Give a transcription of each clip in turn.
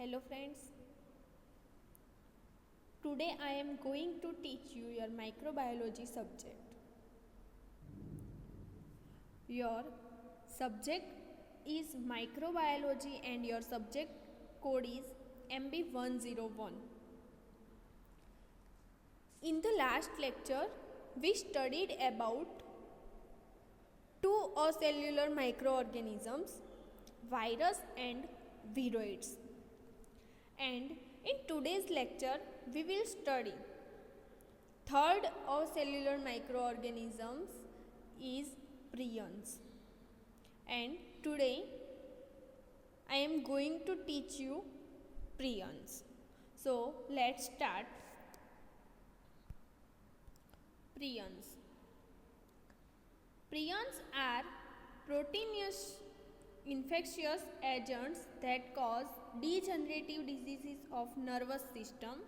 Hello friends, today I am going to teach you your microbiology subject. Your subject is microbiology and your subject code is MB101. In the last lecture, we studied about two acellular microorganisms, virus and viroids. And in today's lecture, we will study third acellular microorganisms is prions. And today I am going to teach you prions. So let's start. Prions. Prions are proteinous infectious agents that cause degenerative diseases of nervous system.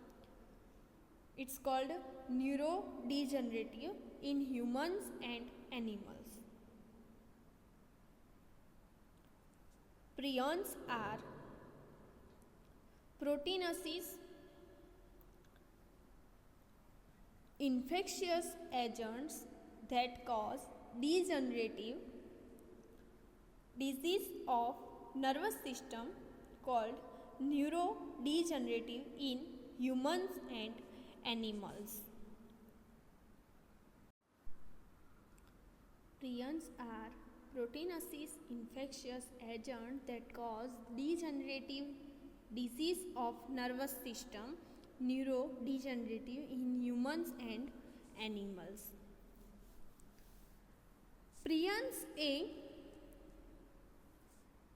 It's called neurodegenerative in humans and animals. Prions are proteinous infectious agents that cause degenerative disease of nervous system called neurodegenerative in humans and animals. Prions are proteinous infectious agents that cause degenerative disease of nervous system neurodegenerative in humans and animals. Prions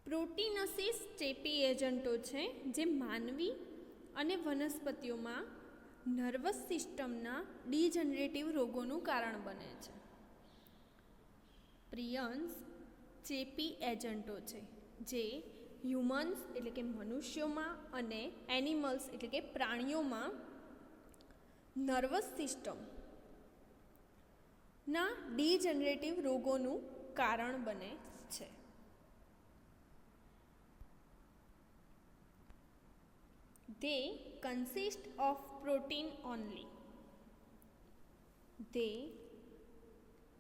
પ્રોટીનસીસ ચેપી એજન્ટો છે જે માનવી અને વનસ્પતિઓમાં nervous સિસ્ટમના degenerative રોગોનું કારણ બને છે. પ્રિયન્સ ચેપી એજન્ટો છે જે હ્યુમન્સ એટલે કે મનુષ્યોમાં અને એનિમલ્સ એટલે કે પ્રાણીઓમાં નર્વસ સિસ્ટમના ડીજનરેટિવ રોગોનું કારણ બને છે. They consist of protein only. They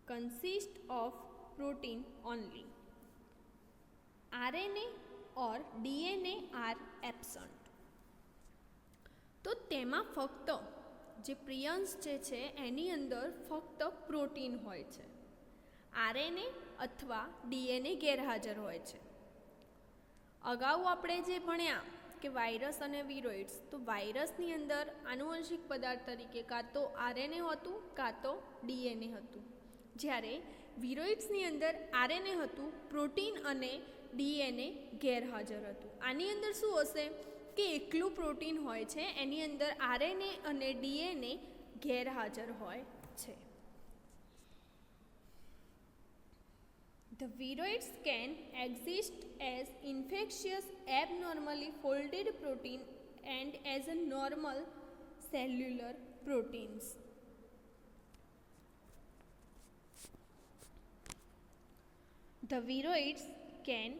consist of protein only. RNA or DNA are absent. તો તેમાં ફક્ત જે પ્રિયન્સ છે એની અંદર ફક્ત પ્રોટીન હોય છે. RNA અથવા DNA ગેરહાજર હોય છે. અગાઉ આપણે જે ભણ્યા કે વાયરસ અને વિરોઇડ્સ, તો વાયરસની અંદર આનુવંશિક પદાર્થ તરીકે કાં તો આરએનએ હતું કાં તો ડીએનએ હતું, જ્યારે વિરોઇડ્સની અંદર આરએનએ હતું, પ્રોટીન અને ડીએનએ ગેરહાજર હતું. આની અંદર શું હશે કે એકલું પ્રોટીન હોય છે, એની અંદર આરએનએ અને ડીએનએ ગેરહાજર હોય છે. The viroids can exist as infectious abnormally folded protein and as a normal cellular proteins. The viroids can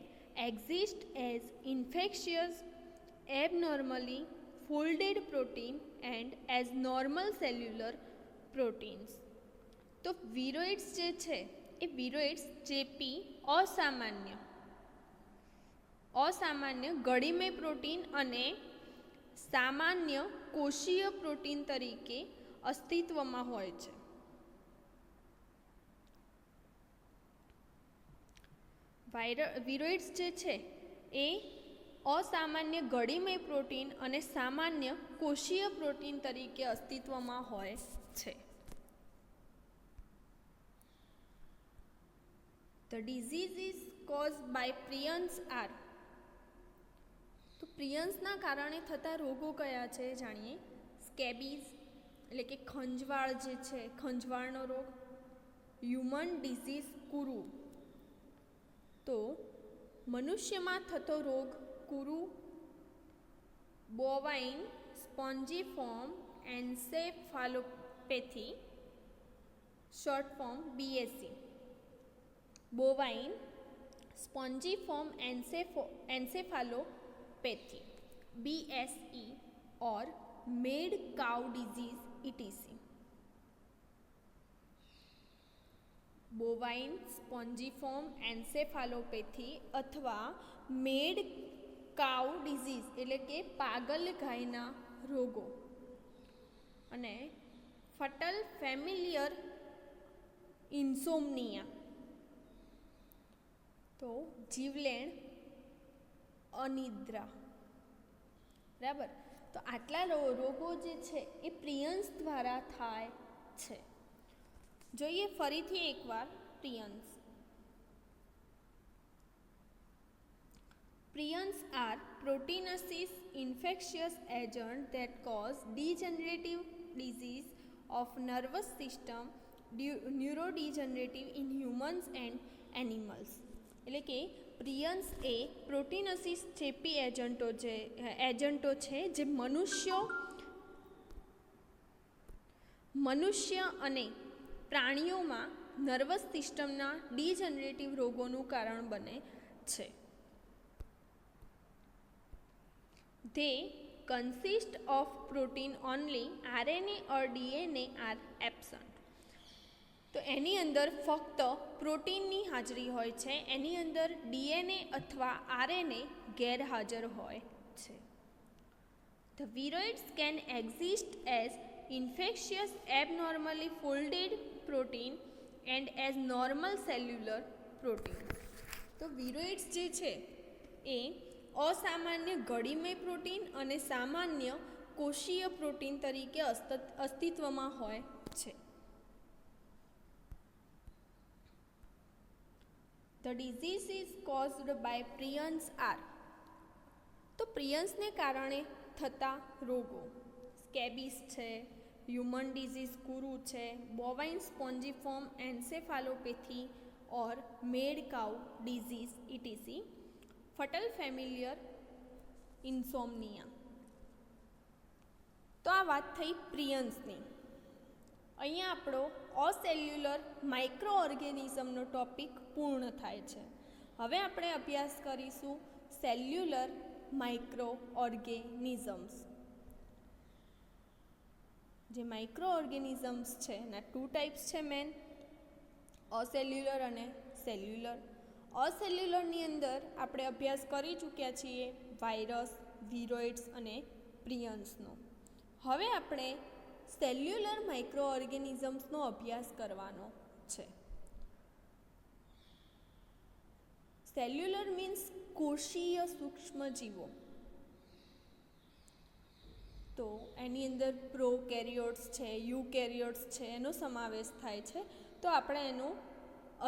exist as infectious abnormally folded protein and as normal cellular proteins. તો viroids જે છે એ વિરોઇડ્સ ચેપી અસામાન્ય ગળીમય protein અને સામાન્ય કોષીય protein તરીકે અસ્તિત્વમાં હોય છે. વિરોઇડ્સ જે છે એ અસામાન્ય ગળીમય પ્રોટીન અને સામાન્ય કોષીય પ્રોટીન તરીકે અસ્તિત્વમાં હોય છે. The diseases caused by prions are, તો પ્રિયન્સના કારણે થતા રોગો કયા છે જાણીએ. સ્કેબીઝ એટલે કે ખંજવાળ જે છે, ખંજવાળનો રોગ. હ્યુમન ડિઝીઝ કુરુ, તો મનુષ્યમાં થતો રોગ kuru. Bovine spongiform encephalopathy, short form BSE. Bovine spongiform encephalopathy. BSE or mad cow disease etc. Bovine spongiform encephalopathy અથવા મેડ કાઉ ડિઝીઝ એટલે કે પાગલ ગાયના રોગો અને ફટલ ફેમિલિયર ઇન્સોમનિયા તો જીવલેણ અનિદ્રા. બરાબર, તો આટલા રોગો જે છે એ પ્રિયન્સ દ્વારા થાય છે. જોઈએ ફરીથી એકવાર પ્રિયન્સ. Prions are proteinaceous infectious agent that cause degenerative disease of nervous system, neurodegenerative in humans and animals. એટલે કે પ્રિયન્સ એ પ્રોટીનસીસ ચેપી એજન્ટો છે જે મનુષ્ય અને પ્રાણીઓમાં નર્વસ સિસ્ટમના ડીજનરેટિવ રોગોનું કારણ બને છે. They consist of protein only. RNA or DNA are absent. તો એની અંદર ફક્ત પ્રોટીનની હાજરી હોય છે, એની અંદર DNA અથવા RNA ગેરહાજર હોય છે. The viroids can exist as infectious abnormally folded protein and as normal cellular protein. તો વિરોઇડ્સ જે છે એ અસામાન્ય ગળીમય પ્રોટીન અને સામાન્ય કોષીય પ્રોટીન તરીકે અસ્તિત્વમાં હોય છે. The disease is caused by prions are. તો પ્રિયન્સને કારણે થતા રોગો સ્કેબિસ છે, હ્યુમન ડિઝીઝ કુરુ છે, બોવાઇન સ્પોન્જીફોર્મ એન્સેફાલોપેથી ઓર મેડ કાઉ ડિઝીઝ ઇટીસી, ફટલ ફેમિલિયર ઇન્સોમનિયા. તો આ વાત થઈ પ્રિયન્સની. અહીંયા આપણો અસેલ્યુલર માઇક્રો ઓર્ગેનિઝમનો ટોપિક પૂર્ણ થાય છે. હવે આપણે અભ્યાસ કરીશું સેલ્યુલર માઇક્રો ઓર્ગેનિઝમ્સ. જે માઇક્રો ઓર્ગેનિઝમ્સ છે એના 2 ટાઈપ્સ છે મેન, અસેલ્યુલર અને સેલ્યુલર. અસેલ્યુલરની અંદર આપણે અભ્યાસ કરી ચૂક્યા છીએ વાયરસ, વિરોઇડ્સ અને પ્રિયન્સનો. હવે આપણે સેલ્યુલર માઇક્રો ઓર્ગેનિઝમ્સનો અભ્યાસ કરવાનો છે. સેલ્યુલર મીન્સ કોષીય સૂક્ષ્મજીવો. તો એની અંદર પ્રોકેરિયોટ્સ છે, યુકેરિયોટ્સ છે, એનો સમાવેશ થાય છે. તો આપણે એનો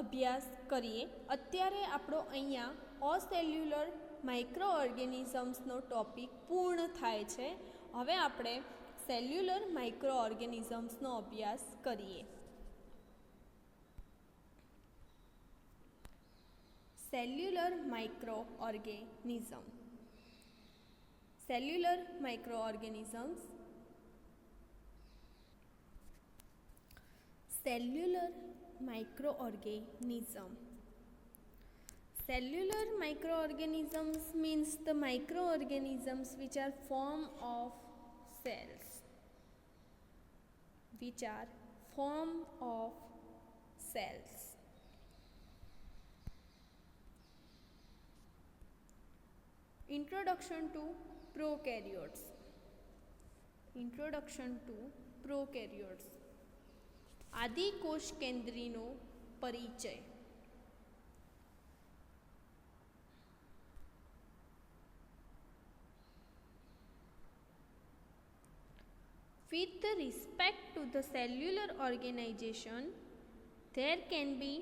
અભ્યાસ કરીએ. અત્યારે આપણો અહીંયા અસેલ્યુલર માઇક્રો ઓર્ગેનિઝમ્સનો ટોપિક પૂર્ણ થાય છે. હવે આપણે સેલ્યુલર માઇક્રો ઓર્ગેનિઝમ્સનો અભ્યાસ કરીએ. Cellular micro organism. Cellular micro organisms. Cellular microorganism. Cellular microorganisms means the microorganisms which are form of cells. Which are form of cells. Introduction to prokaryotes. Introduction to prokaryotes. આદિ કોષ કેન્દ્રીનો પરિચય. With respect to the cellular organization, there can be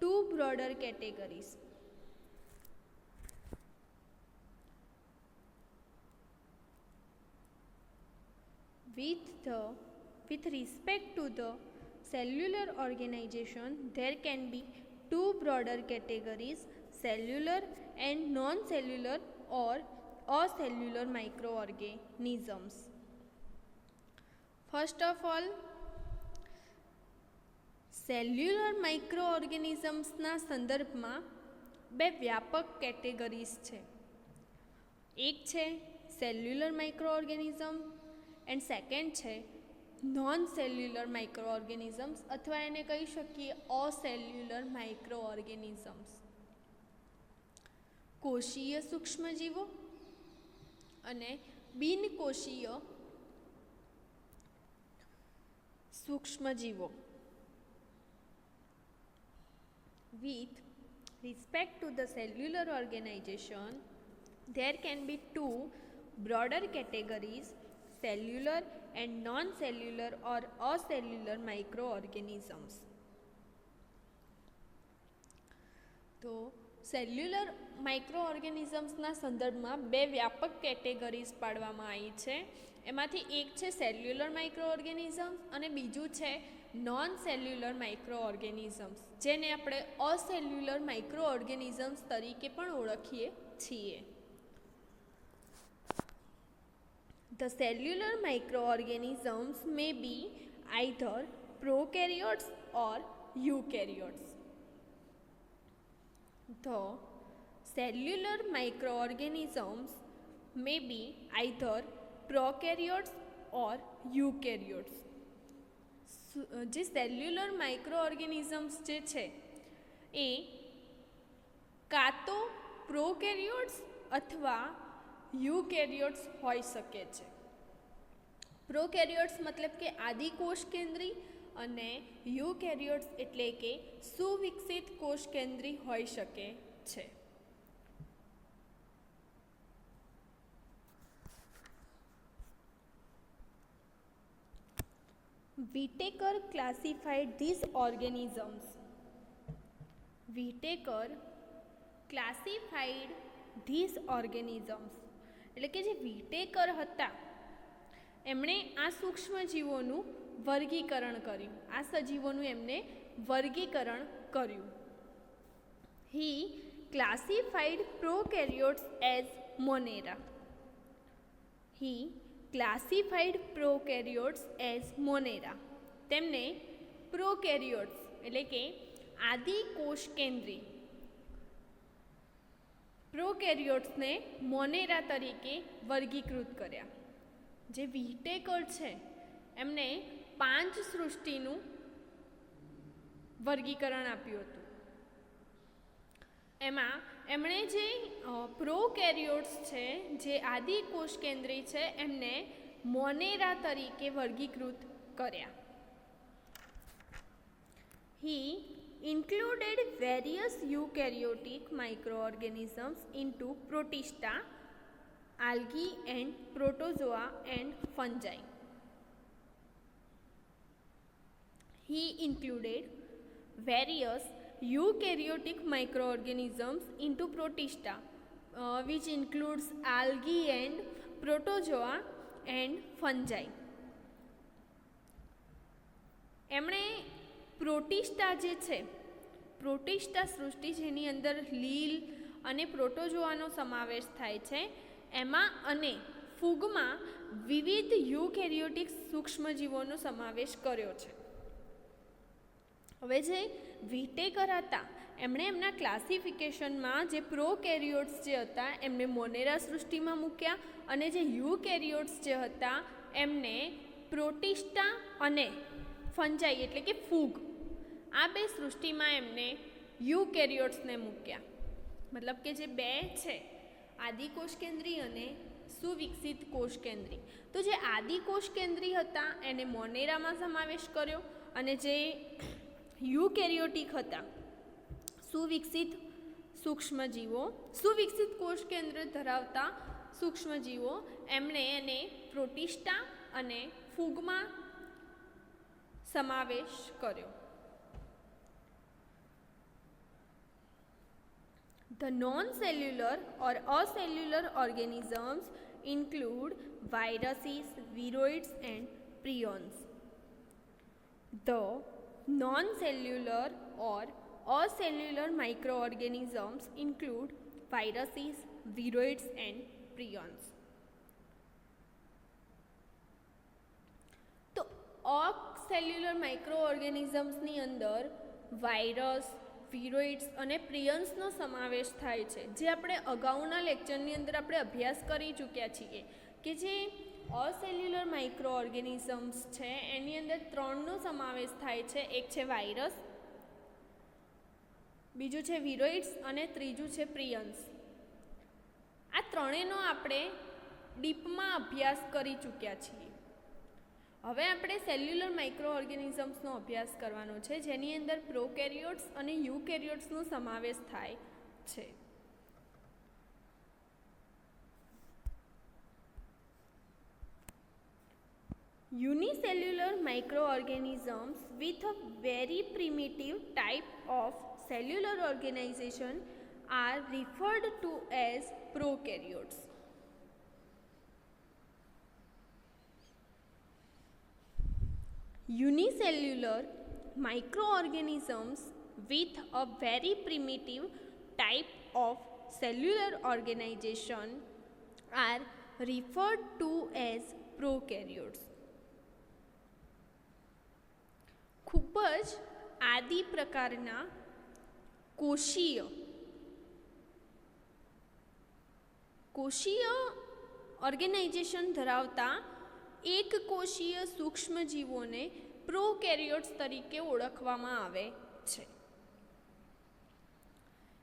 2 broader categories. With respect to the cellular organization, there can be 2 broader categories: cellular and non-cellular or acellular microorganisms. First of all, cellular microorganismsના સંદર્ભમાં 2 વ્યાપક categories છે. એક છે cellular micro organism and second છે non cellular micro organisms અથવા એને કહી શકીએ અસેલ્યુલર માઇક્રો ઓર્ગેનિઝમ્સ. કોષીય સૂક્ષ્મજીવો અને બિનકોષીય સૂક્ષ્મજીવો. With respect to the cellular organization, there can be two broader categories, cellular and non-cellular or acellular microorganisms. તો સેલ્યુલર માઇક્રોઓર્ગેનિઝમ્સના સંદર્ભમાં બે વ્યાપક કેટેગરીઝ પાડવામાં આવી છે. એમાંથી એક છે સેલ્યુલર માઇક્રોઓર્ગેનિઝમ્સ અને બીજું છે નોન સેલ્યુલર માઇક્રોઓર્ગેનિઝમ્સ, જેને આપણે અસેલ્યુલર માઇક્રોઓર્ગેનિઝમ્સ તરીકે પણ ઓળખીએ છીએ. The cellular microorganisms may be either prokaryotes or eukaryotes. The cellular microorganisms may be either prokaryotes or eukaryotes. જે સેલ્યુલર માઇક્રોઓર્ગેનિઝમ્સ જે છે એ કાં તો પ્રોકેરિયોટ્સ અથવા યુકેરિયોટ્સ હોઈ શકે છે. પ્રોકેરિયોટ્સ મતલબ કે આદિકોષ કેન્દ્રી અને યુકેરિયોટ્સ એટલે કે સુવિકસિત કોષ કેન્દ્રી હોઈ શકે છે. Whittaker classified these organisms. Whittaker classified these organisms. એટલે કે જે વિટેકર હતા એમણે આ સૂક્ષ્મજીવોનું વર્ગીકરણ કર્યું, આ સજીવોનું એમને વર્ગીકરણ કર્યું. He classified prokaryotes as Monera. He classified prokaryotes as Monera. તેમને પ્રોકેરિયોટ્સ એટલે કે આદિ કોષ કેન્દ્રી પ્રોકેરિયોટ્સને મોનેરા તરીકે વર્ગીકૃત કર્યા. જે વિટેકર છે એમને 5 સૃષ્ટિનું વર્ગીકરણ આપ્યું હતું. એમાં એમણે જે પ્રોકેરિયોટ્સ છે, જે આદિ કોષ કેન્દ્રી છે, એમને મોનેરા તરીકે વર્ગીકૃત કર્યા. He included various eukaryotic microorganisms into protista, algae and protozoa and fungi. He included various eukaryotic microorganisms into protista, which includes algae and protozoa and fungi. એમણે પ્રોટિસ્ટા જે છે, પ્રોટિસ્ટા સૃષ્ટિ જેની અંદર લીલ અને પ્રોટોઝોઆનો સમાવેશ થાય છે, એમાં અને ફૂગમાં વિવિધ યુકેરિયોટિક સૂક્ષ્મજીવોનો સમાવેશ કર્યો છે. હવે જે વિટેકર હતા એમણે એમના ક્લાસિફિકેશનમાં જે પ્રોકેરિયોટ્સ જે હતા એમને મોનેરા સૃષ્ટિમાં મૂક્યા અને જે યુકેરિયોટ્સ જે હતા એમને પ્રોટિસ્ટા અને ફંજાઈ એટલે કે ફૂગ, આ બે સૃષ્ટિમાં એમને યુકેરિયોટ્સને મૂક્યા. મતલબ કે જે બે છે આદિકોષ કેન્દ્રી અને સુવિકસિત કોષ કેન્દ્રી, તો જે આદિકોષ કેન્દ્રી હતા એને મોનેરામાં સમાવેશ કર્યો અને જે યુકેરિયોટિક હતા સુવિકસિત સૂક્ષ્મજીવો, સુવિકસિત કોષ કેન્દ્ર ધરાવતા સૂક્ષ્મજીવો, એમણે એને પ્રોટિસ્ટા અને ફૂગમાં સમાવેશ કર્યો. The non-cellular or acellular organisms include viruses, viroids and prions. The non-cellular or acellular microorganisms include viruses, viroids and prions. તો અસેલ્યુલર માઇક્રોઓર્ગેનિઝમ્સની અંદર વાયરસ, વિરોઇડ્સ અને પ્રિયન્સનો સમાવેશ થાય છે, જે આપણે અગાઉના લેક્ચરની અંદર આપણે અભ્યાસ કરી ચૂક્યા છીએ કે જે અસેલ્યુલર માઇક્રો ઓર્ગેનિઝમ્સ છે એની અંદર 3નો સમાવેશ થાય છે. એક છે વાયરસ, બીજું છે વિરોઇડ્સ અને ત્રીજું છે પ્રિયન્સ. આ ત્રણેયનો આપણે ડીપમાં અભ્યાસ કરી ચૂક્યા છીએ. હવે આપણે સેલ્યુલર માઇક્રો ઓર્ગેનિઝમ્સનો અભ્યાસ કરવાનો છે, જેની અંદર પ્રોકેરિયોટ્સ અને યુકેરિયોટ્સનો સમાવેશ થાય છે. Unicellular microorganisms with a very primitive type of cellular organization are referred to as prokaryotes. Unicellular microorganisms with a very primitive type of cellular organization are referred to as prokaryotes. ખૂબ જ આદિ પ્રકારના કોષીય organisation ધરાવતા એક કોષીય સૂક્ષ્મજીવોને prokaryotes તરીકે ઓળખવામાં આવે છે.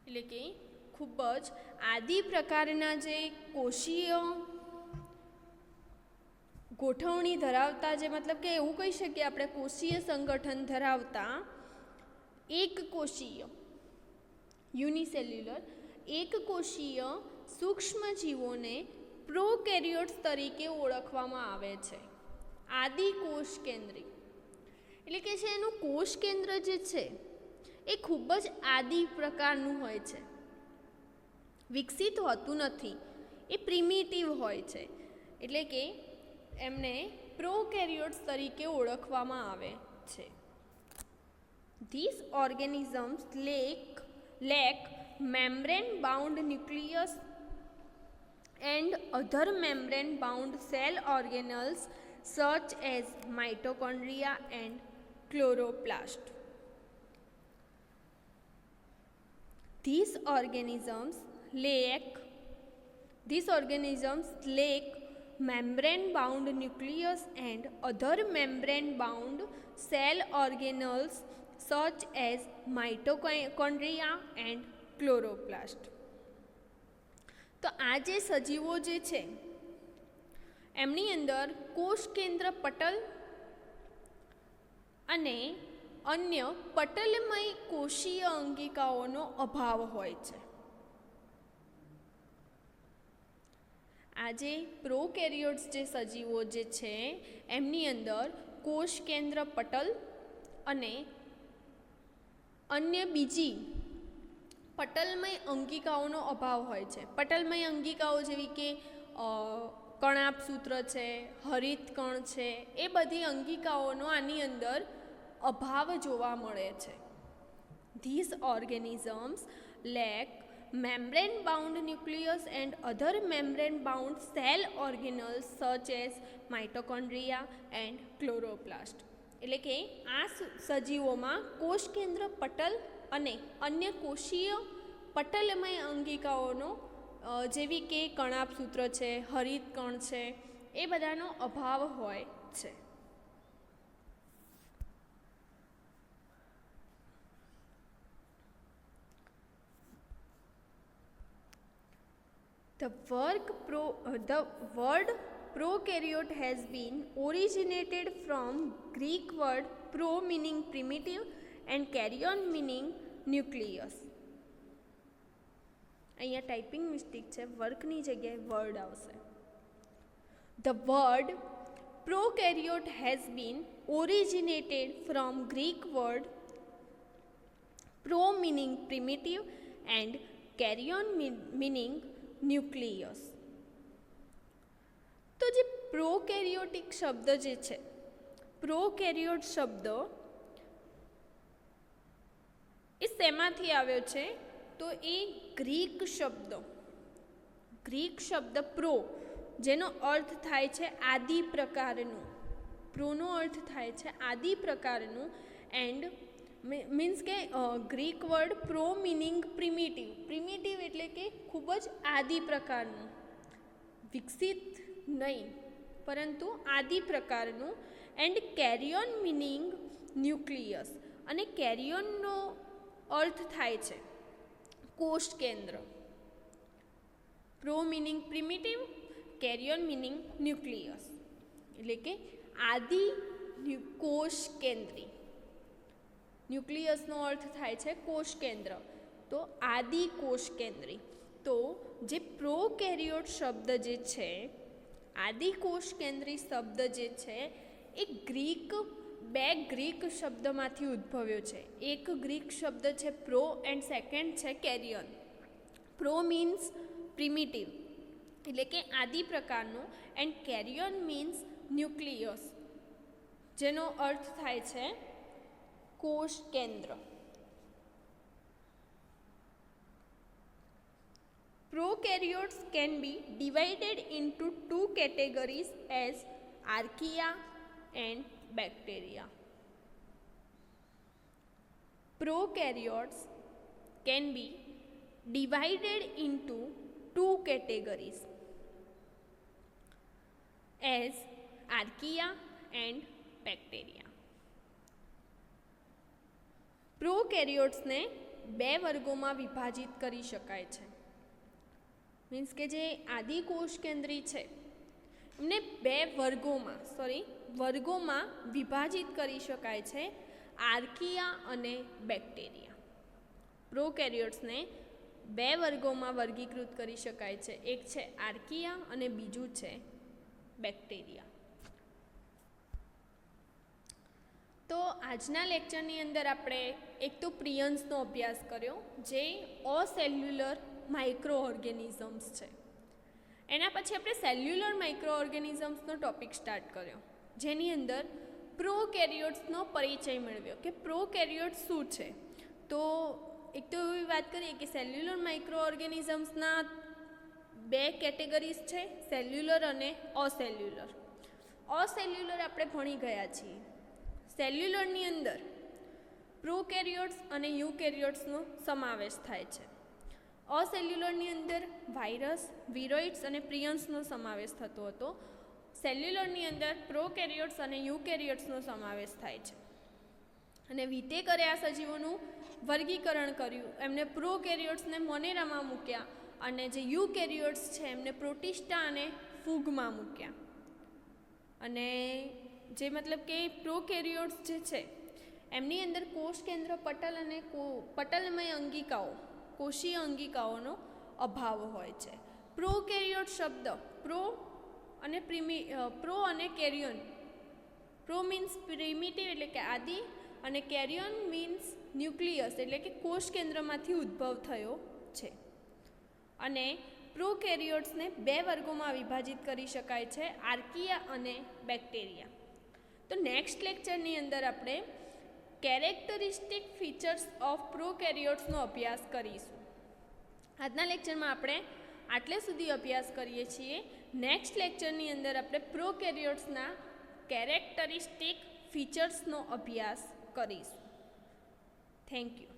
એટલે કે ખૂબ જ આદિ પ્રકારના જે કોષીય ગોઠવણી ધરાવતા, જે મતલબ કે એવું કહી શકીએ આપણે કોષીય સંગઠન ધરાવતા એક કોષીય યુનિસેલ્યુલર એક કોષીય સૂક્ષ્મજીવોને પ્રોકેરિયોટ્સ તરીકે ઓળખવામાં આવે છે. આદિ કોષ કેન્દ્રી એટલે કે છે એનું કોષ કેન્દ્ર જે છે એ ખૂબ જ આદિ પ્રકારનું હોય છે, વિકસિત હોતું નથી, એ પ્રિમિટિવ હોય છે. એટલે કે એમને પ્રોકેરિયોટ્સ તરીકે ઓળખવામાં આવે છે. These organisms lack membrane bound nucleus and other membrane bound cell organelles such as mitochondria and chloroplast. These organisms lack membrane bound nucleus and other membrane bound cell organelles such as mitochondria and chloroplast. તો આ જે સજીવો જે છે એમની અંદર કોષ કેન્દ્ર પટલ અને અન્ય પટલમય કોષીય અંગિકાઓનો અભાવ હોય છે. આજે પ્રોકેરિયોટ્સ જે સજીવો જે છે એમની અંદર કોષ કેન્દ્ર પટલ અને અન્ય બીજી પટલમય અંગિકાઓનો અભાવ હોય છે. પટલમય અંગિકાઓ જેવી કે કણાભસૂત્ર છે, હરિતકણ છે, એ બધી અંગિકાઓનો આની અંદર અભાવ જોવા મળે છે. These organisms lack membrane bound nucleus and other membrane bound cell organelles such as mitochondria and chloroplast. એટલે કે આ સજીવોમાં કોષ કેન્દ્ર પટલ અને અન્ય કોષીય પટલમય અંગિકાઓનો જેવી કે કણાભસૂત્ર છે, હરિતકણ છે, એ બધાનો અભાવ હોય છે. The word prokaryote has been originated from Greek word pro meaning primitive and karyon meaning nucleus. અહીંયા ટાઈપિંગ મિસ્ટેક છે, વર્કની જગ્યાએ વર્ડ આવશે. The word prokaryote has been originated from Greek word pro meaning primitive and karyon meaning nucleus. તો જે prokaryotic શબ્દ જે છે, પ્રોકેરિયોટ શબ્દ એ શેમાંથી આવ્યો છે? તો એ ગ્રીક શબ્દ પ્રો, જેનો અર્થ થાય છે આદિ પ્રકારનું, પ્રોનો અર્થ થાય છે આદિ પ્રકારનું, એન્ડ મીન્સ કે Greek word pro meaning primitive. Primitive એટલે કે ખૂબ જ આદિ પ્રકારનું, વિકસિત નહીં પરંતુ આદિ પ્રકારનું. એન્ડ કેરિયોન મિનિંગ ન્યુક્લિયસ, અને કેરિયોનનો અર્થ થાય છે કોષ કેન્દ્ર. Pro meaning primitive, karyon meaning nucleus એટલે કે આદિ કોષ કેન્દ્રી. ન્યુક્લિયસનો અર્થ થાય છે કોષ કેન્દ્ર, તો આદિ કોષ કેન્દ્રી. તો જે પ્રોકેરિયોટ શબ્દ જે છે, આદિ કોષ કેન્દ્રી શબ્દ જે છે એ બે ગ્રીક શબ્દમાંથી ઉદ્ભવ્યો છે. એક ગ્રીક શબ્દ છે પ્રો એન્ડ સેકન્ડ છે કેરિયોન. પ્રો મીન્સ પ્રિમિટિવ એટલે કે આદિ પ્રકારનું, એન્ડ કેરિયોન મીન્સ ન્યુક્લિયસ જેનો અર્થ થાય છે કોષ કેન્દ્ર. Prokaryotes can be divided into two categories as archaea and bacteria. Prokaryotes can be divided into two categories as archaea and bacteria. પ્રોકેરિયોટ્સને બે વર્ગોમાં વિભાજિત કરી શકાય છે. મીન્સ કે જે આદિ કોષ કેન્દ્રી છે એમને બે વર્ગોમાં વિભાજિત કરી શકાય છે, આર્કિયા અને બેક્ટેરિયા. પ્રોકેરિયોટ્સને બે વર્ગોમાં વર્ગીકૃત કરી શકાય છે, એક છે આર્કિયા અને બીજું છે બેક્ટેરિયા. તો આજના લેક્ચરની અંદર આપણે એક તો પ્રિયન્સનો અભ્યાસ કર્યો જે અસેલ્યુલર માઇક્રો ઓર્ગેનિઝમ્સ છે. એના પછી આપણે સેલ્યુલર માઇક્રો ઓર્ગેનિઝમ્સનો ટોપિક સ્ટાર્ટ કર્યો જેની અંદર પ્રોકેરિયોટ્સનો પરિચય મેળવ્યો કે પ્રોકેરિયોટ્સ શું છે. તો એક તો એવી વાત કરીએ કે સેલ્યુલર માઇક્રો ઓર્ગેનિઝમ્સના બે કેટેગરીઝ છે, સેલ્યુલર અને અસેલ્યુલર. અસેલ્યુલર આપણે ભણી ગયા છીએ. સેલ્યુલરની અંદર પ્રોકેરિયોટ્સ અને યુકેરિયોટ્સનો સમાવેશ થાય છે. અસેલ્યુલરની અંદર વાયરસ, વિરોઇડ્સ અને પ્રિયન્સનો સમાવેશ થતો હતો. સેલ્યુલરની અંદર પ્રોકેરિયોટ્સ અને યુકેરિયોટ્સનો સમાવેશ થાય છે. અને વિટેકરે આ સજીવોનું વર્ગીકરણ કર્યું. એમને પ્રોકેરિયોટ્સને મોનેરામાં મૂક્યા અને જે યુકેરિયોટ્સ છે એમને પ્રોટિસ્ટા અને ફૂગમાં મૂક્યા. અને જે મતલબ કે પ્રોકેરિયોટ્સ જે છે એમની અંદર કોષ કેન્દ્ર પટલ અને પટલમય અંગિકાઓ, કોષીય અંગિકાઓનો અભાવ હોય છે. પ્રોકેરિયોટ શબ્દ પ્રો અને કેરિયોન. પ્રો મીન્સ પ્રિમિટિવ એટલે કે આદિ, અને કેરિયોન મીન્સ ન્યુક્લિયસ એટલે કે કોષ કેન્દ્રમાંથી ઉદ્ભવ થયો છે. અને પ્રોકેરિયોટ્સને બે વર્ગોમાં વિભાજિત કરી શકાય છે, આર્કિયા અને બેક્ટેરિયા. તો નેક્સ્ટ લેક્ચરની અંદર આપણે કેરેક્ટરિસ્ટિક ફીચર્સ ઓફ પ્રોકેરિયોટ્સનો અભ્યાસ કરીશું. આજના લેક્ચરમાં આપણે આટલે સુધી અભ્યાસ કરીએ છીએ. નેક્સ્ટ લેક્ચરની અંદર આપણે પ્રોકેરિયોટ્સના કેરેક્ટરિસ્ટિક ફીચર્સનો અભ્યાસ કરીશું. Thank you.